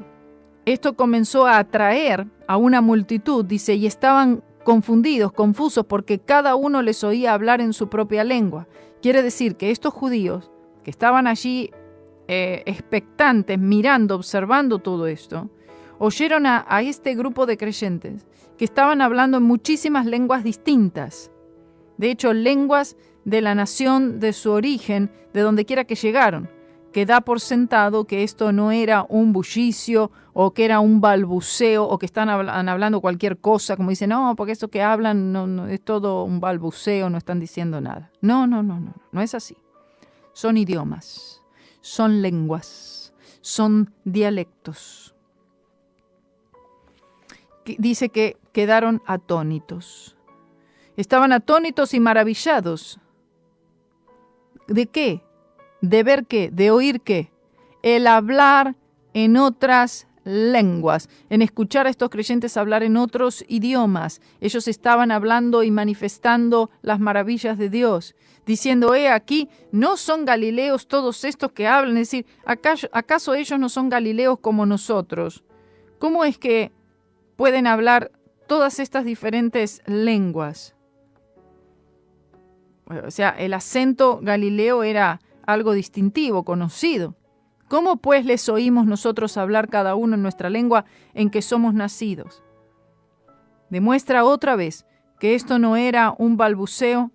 S3: esto comenzó a atraer a una multitud, dice, y estaban confundidos, confusos, porque cada uno les oía hablar en su propia lengua. Quiere decir que estos judíos que estaban allí expectantes, mirando, observando todo esto, oyeron a este grupo de creyentes que estaban hablando en muchísimas lenguas distintas. De hecho, lenguas de la nación de su origen, de donde quiera que llegaron, que da por sentado que esto no era un bullicio o que era un balbuceo o que están hablando cualquier cosa, como dicen, no, porque esto que hablan no es todo un balbuceo, no están diciendo nada. No es así. Son idiomas. Son lenguas, son dialectos. Dice que quedaron atónitos. Estaban atónitos y maravillados. ¿De qué? ¿De ver qué? ¿De oír qué? El hablar en otras lenguas, en escuchar a estos creyentes hablar en otros idiomas. Ellos estaban hablando y manifestando las maravillas de Dios, diciendo, aquí no son galileos todos estos que hablan, es decir, ¿acaso ellos no son galileos como nosotros? ¿Cómo es que pueden hablar todas estas diferentes lenguas? O sea, el acento galileo era algo distintivo, conocido. ¿Cómo pues les oímos nosotros hablar cada uno en nuestra lengua en que somos nacidos? Demuestra otra vez que esto no era un balbuceo,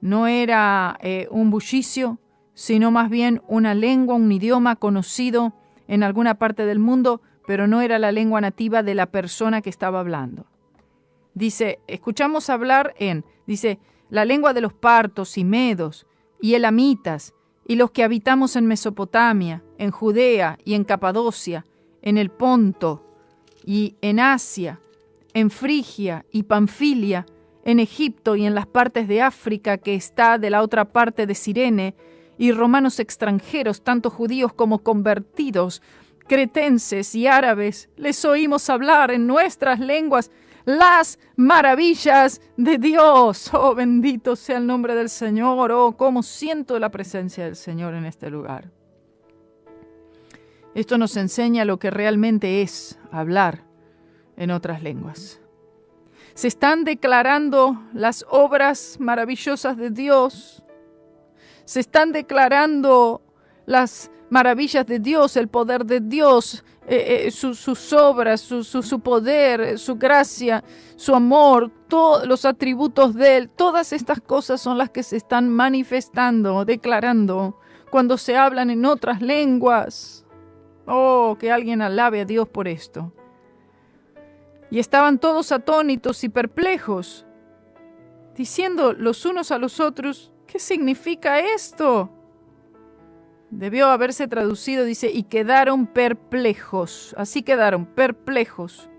S3: no era un bullicio, sino más bien una lengua, un idioma conocido en alguna parte del mundo, pero no era la lengua nativa de la persona que estaba hablando. Dice, escuchamos hablar la lengua de los partos y medos y elamitas, y los que habitamos en Mesopotamia, en Judea y en Capadocia, en el Ponto y en Asia, en Frigia y Panfilia, en Egipto y en las partes de África que está de la otra parte de Cirene, y romanos extranjeros, tanto judíos como convertidos, cretenses y árabes, les oímos hablar en nuestras lenguas las maravillas de Dios. Oh, bendito sea el nombre del Señor. Oh, cómo siento la presencia del Señor en este lugar. Esto nos enseña lo que realmente es hablar en otras lenguas. Se están declarando las obras maravillosas de Dios. Se están declarando las maravillas de Dios, el poder de Dios, sus obras, su poder, su gracia, su amor, todos los atributos de Él. Todas estas cosas son las que se están manifestando, declarando, cuando se hablan en otras lenguas. Oh, que alguien alabe a Dios por esto. Y estaban todos atónitos y perplejos, diciendo los unos a los otros, ¿qué significa esto? Debió haberse traducido, dice, y quedaron perplejos. Así quedaron, perplejos.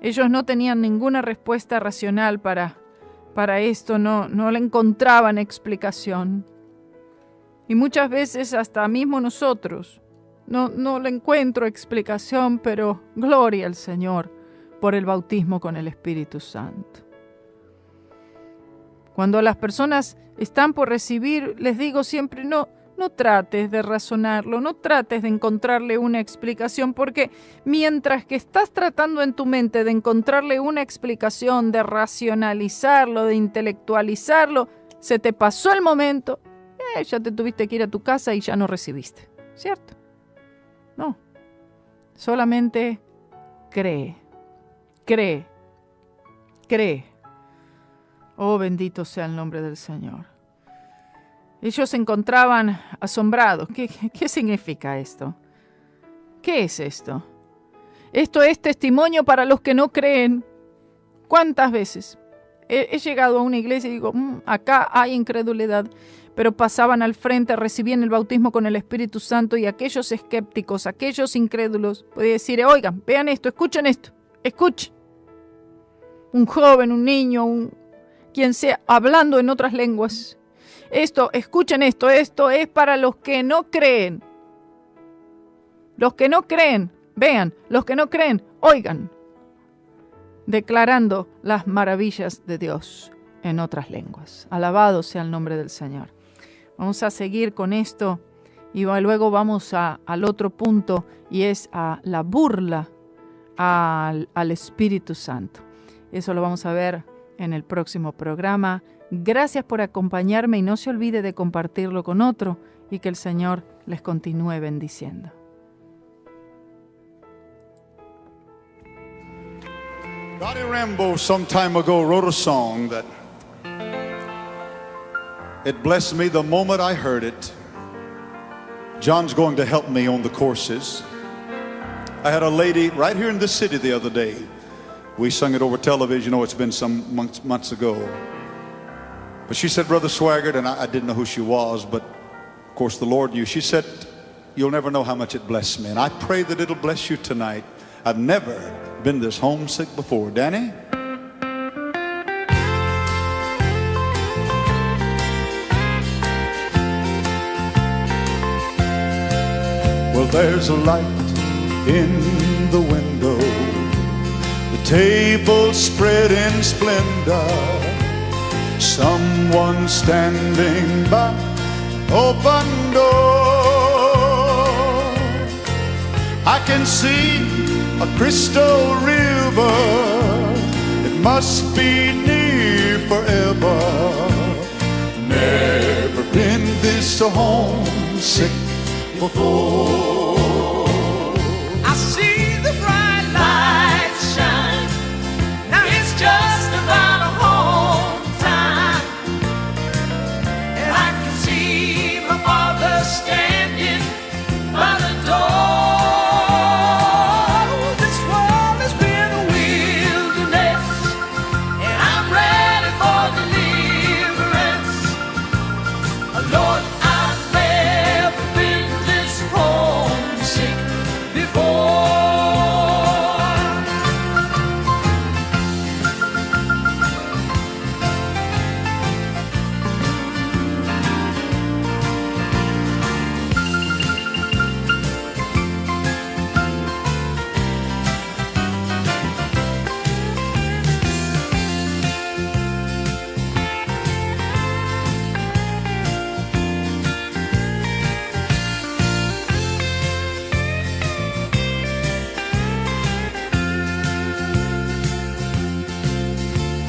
S3: Ellos no tenían ninguna respuesta racional para esto, no le encontraban explicación. Y muchas veces hasta mismo nosotros no le encuentro explicación, pero gloria al Señor por el bautismo con el Espíritu Santo. Cuando las personas están por recibir, les digo siempre, no No trates de razonarlo, no trates de encontrarle una explicación, porque mientras que estás tratando en tu mente de encontrarle una explicación, de racionalizarlo, de intelectualizarlo, se te pasó el momento, ya te tuviste que ir a tu casa y ya no recibiste, ¿cierto? No, solamente cree, cree, cree. Oh, bendito sea el nombre del Señor. Ellos se encontraban asombrados. ¿Qué significa esto? ¿Qué es esto? Esto es testimonio para los que no creen. ¿Cuántas veces he llegado a una iglesia y digo, acá hay incredulidad, pero pasaban al frente, recibían el bautismo con el Espíritu Santo y aquellos escépticos, aquellos incrédulos, podía decir, oigan, vean esto, escuchen escuchen. Un joven, un niño, quien sea, hablando en otras lenguas. Escuchen esto es para los que no creen. Los que no creen, vean, los que no creen, oigan. Declarando las maravillas de Dios en otras lenguas. Alabado sea el nombre del Señor. Vamos a seguir con esto y luego vamos al otro punto, y es a la burla al Espíritu Santo. Eso lo vamos a ver en el próximo programa. Gracias por acompañarme y no se olvide de compartirlo con otro y que el Señor les continúe bendiciendo.
S5: Dottie Rambo some time ago wrote a song that it blessed me the moment I heard it. John's going to help me on the courses. I had a lady right here in this city the other day. We sung it over television. Oh, it's been some months ago. But she said, Brother Swaggart, and I didn't know who she was, but of course the Lord knew. She said, you'll never know how much it blessed me. And I pray that it'll bless you tonight. I've never been this homesick before. Danny? Well, there's a light in the window, the table spread in splendor, someone standing by open door. I can see a crystal river, it must be near forever. Never been this homesick before.
S6: I see the bright lights shine. Now it's just about a home time, and I can see my father standing by the door. This world has been a wilderness, and I'm ready for deliverance. Lord, I've never been this homesick before.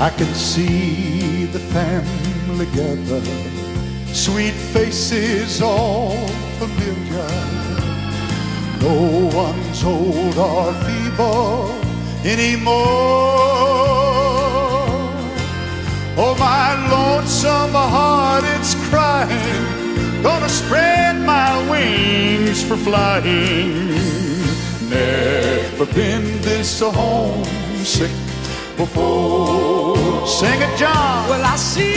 S5: I can see the family gather, sweet faces all familiar. No one's old or feeble anymore. Oh, my lonesome heart, it's crying, gonna spread my wings for flying. Never been this homesick before. Sing it, John.
S6: Well, I see